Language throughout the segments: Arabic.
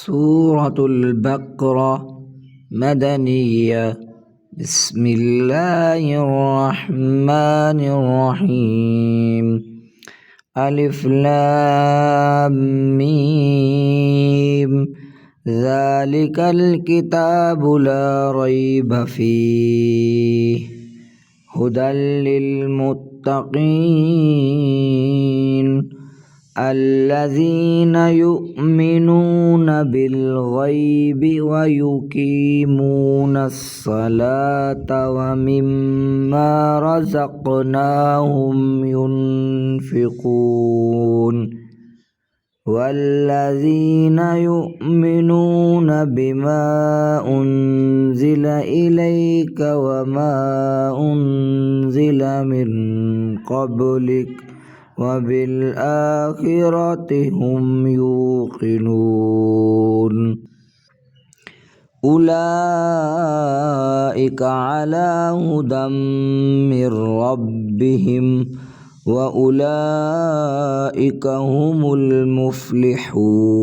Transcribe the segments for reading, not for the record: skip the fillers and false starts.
سورة البقرة مدنية. بسم الله الرحمن الرحيم. ألف لام ميم. ذلك الكتاب لا ريب فيه هدى للمتقين الذين يؤمنون بالغيب ويقيمون الصلاة ومما رزقناهم ينفقون والذين يؤمنون بما أنزل إليك وما أنزل من قبلك وبالآخرة هم يوقنون أولئك على هدى من ربهم وأولئك هم المفلحون.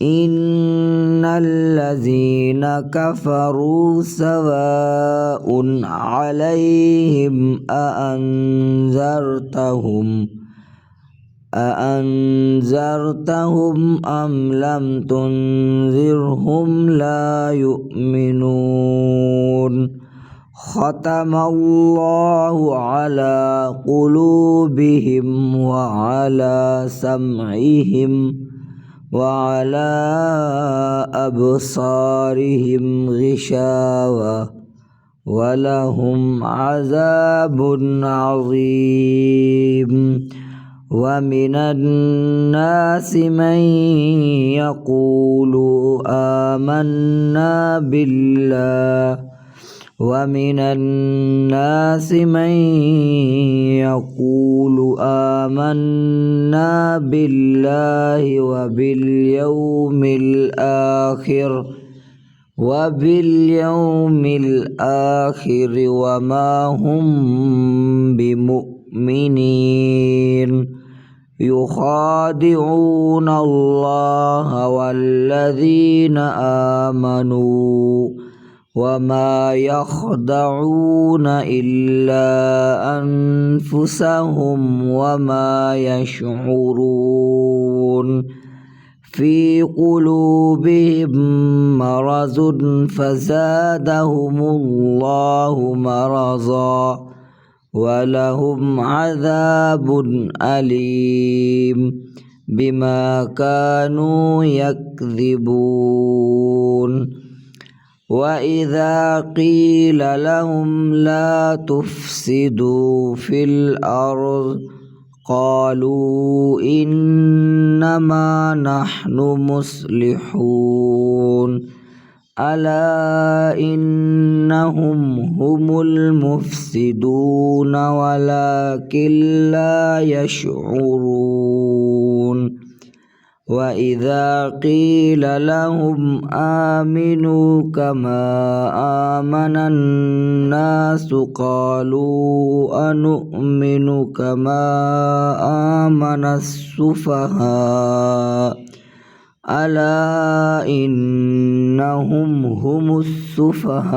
إن الذين كفروا سواء عليهم أأنذرتهم أم لم تنذرهم لا يؤمنون. ختم الله على قلوبهم وعلى سمعهم وعلى أبصارهم غشاوة ولهم عذاب عظيم. ومن الناس من يقول آمنا بالله وباليوم الآخر وما هم بمؤمنين. يخادعون الله والذين آمنوا وما يخدعون إلا أنفسهم وما يشعرون. في قلوبهم مرض فزادهم الله مرضا ولهم عذاب أليم بما كانوا يكذبون. وإذا قيل لهم لا تفسدوا في الأرض قالوا إنما نحن مصلحون ألا إنهم هم المفسدون ولكن لا يشعرون. وإذا قيل لهم آمنوا كما آمن الناس قالوا أنؤمن كما آمن السفهاء ألا إنهم هم السفهاء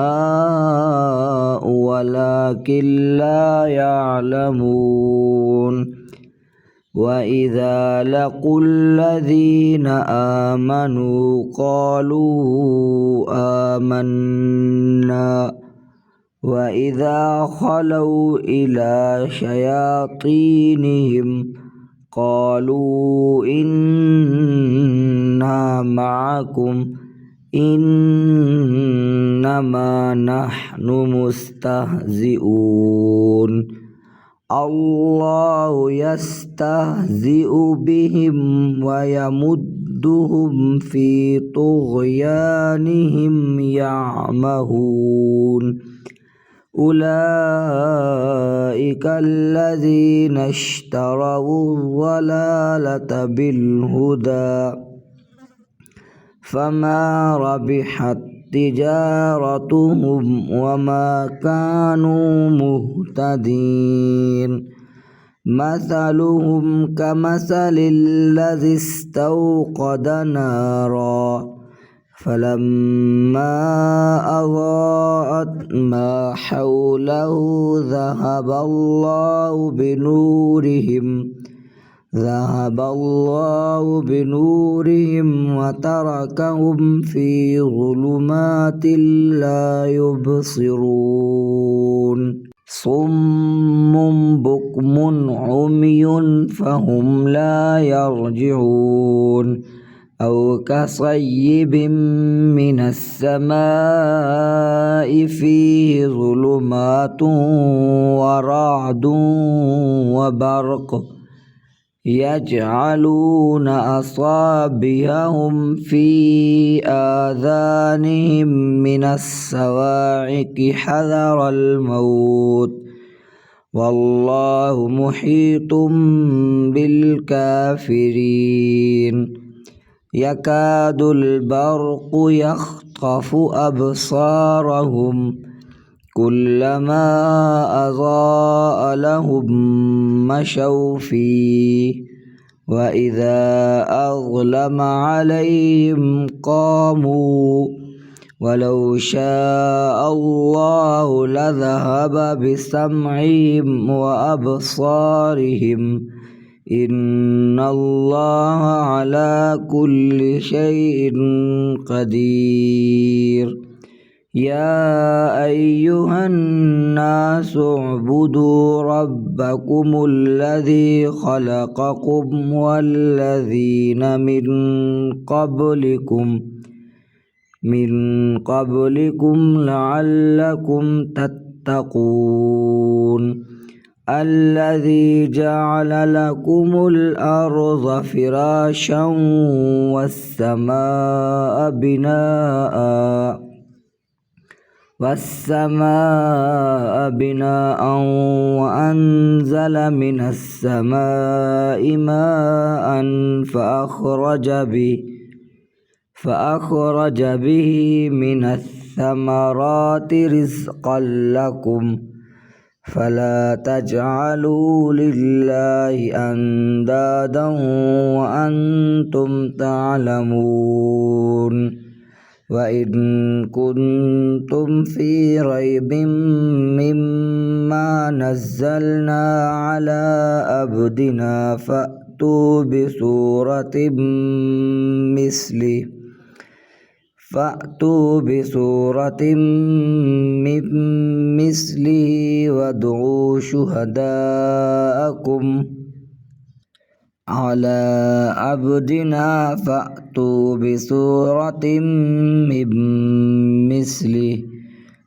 ولكن لا يعلمون. وإذا لقوا الذين آمنوا قالوا آمنا وإذا خلوا إلى شياطينهم قالوا إنا معكم إنما نحن مستهزئون. الله يستهزئ بهم ويمدهم في طغيانهم يعمهون. أولئك الذين اشتروا الضلالة بالهدى فما ربحت تجارتهم وما كانوا مهتدين. مثلهم كمثل الذي استوقد نارا فلما أضاءت ما حوله ذهب الله بنورهم وتركهم في ظلمات لا يبصرون صم بكم عمي فهم لا يرجعون أو كصيب من السماء فيه ظلمات ورعد وبرق يجعلون أصابعهم في آذانهم من الصواعق حذر الموت والله محيط بالكافرين يكاد البرق يخطف أبصارهم كلما أضاء لهم مشوا فيه وإذا أظلم عليهم قاموا ولو شاء الله لذهب بسمعهم وأبصارهم إن الله على كل شيء قدير يا أيها الناس اعبدوا ربكم الذي خلقكم والذين من قبلكم لعلكم تتقون الذي جعل لكم الأرض فراشا والسماء بناء وأنزل من السماء ماء فأخرج به من الثمرات رزقا لكم فلا تجعلوا لله أندادا وأنتم تعلمون وإن كنتم في ريب مما نزلنا على عبدنا فأتوا بسورة من مثله وادعوا شهداءكم على عبدنا فأتوا بسورة من مثله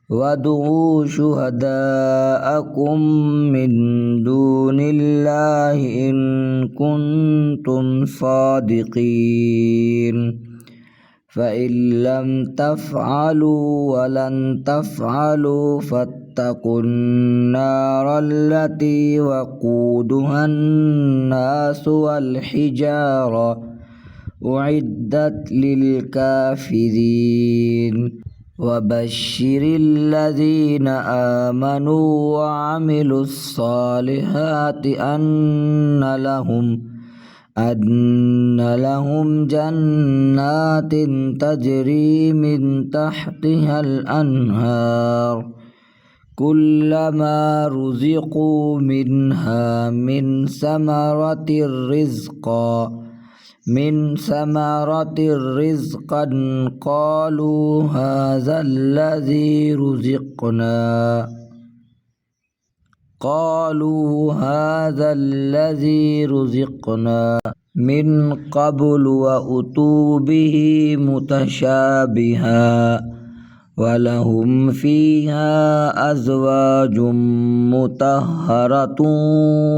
وادعوا شهداءكم من دون الله إن كنتم صادقين فإن لم تفعلوا ولن تفعلوا فاتقوا النار التي وقودها الناس والحجارة أعدت للكافرين وبشر الذين آمنوا وعملوا الصالحات أن لهم جنات تجري من تحتها الأنهار كلما رزقوا منها من ثمرة رزقا قالوا هذا الذي رزقنا من قبل وأتوا به متشابها ولهم فيها أزواج مطهرة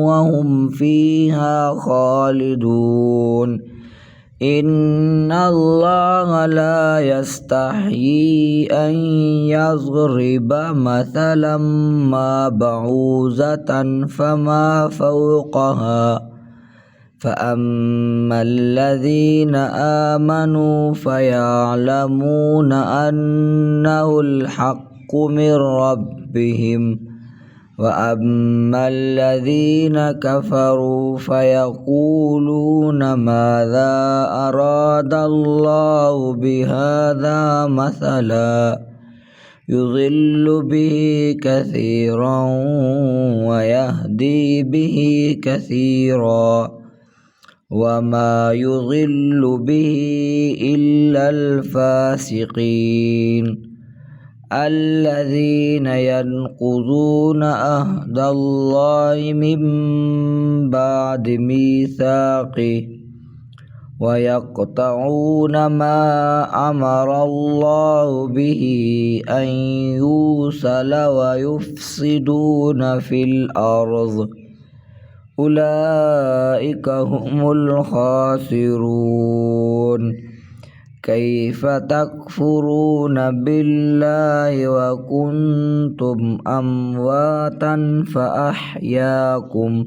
وهم فيها خالدون إن الله لا يستحيي أن يضرب مثلا ما بعوضة فما فوقها فأما الذين آمنوا فيعلمون أنه الحق من ربهم وأما الذين كفروا فيقولون ماذا أراد الله بهذا مثلا يضل به كثيرا ويهدي به كثيرا وما يضل به إلا الفاسقين الذين ينقضون عهد الله من بعد ميثاقه ويقطعون ما أمر الله به أن يوصل ويفسدون في الأرض أولئك هم الخاسرون كيف تكفرون بالله وكنتم أمواتا فأحياكم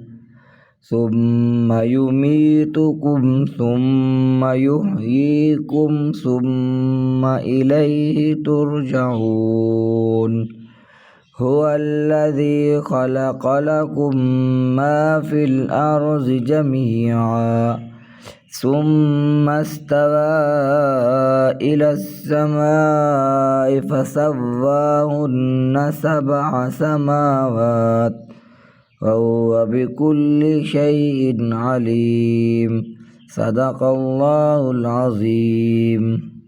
ثم يميتكم ثم يحييكم ثم إليه ترجعون هو الذي خلق لكم ما في الأرض جميعا ثم استوى إلى السماء فسواهن 7 سماوات وهو بكل شيء عليم صدق الله العظيم.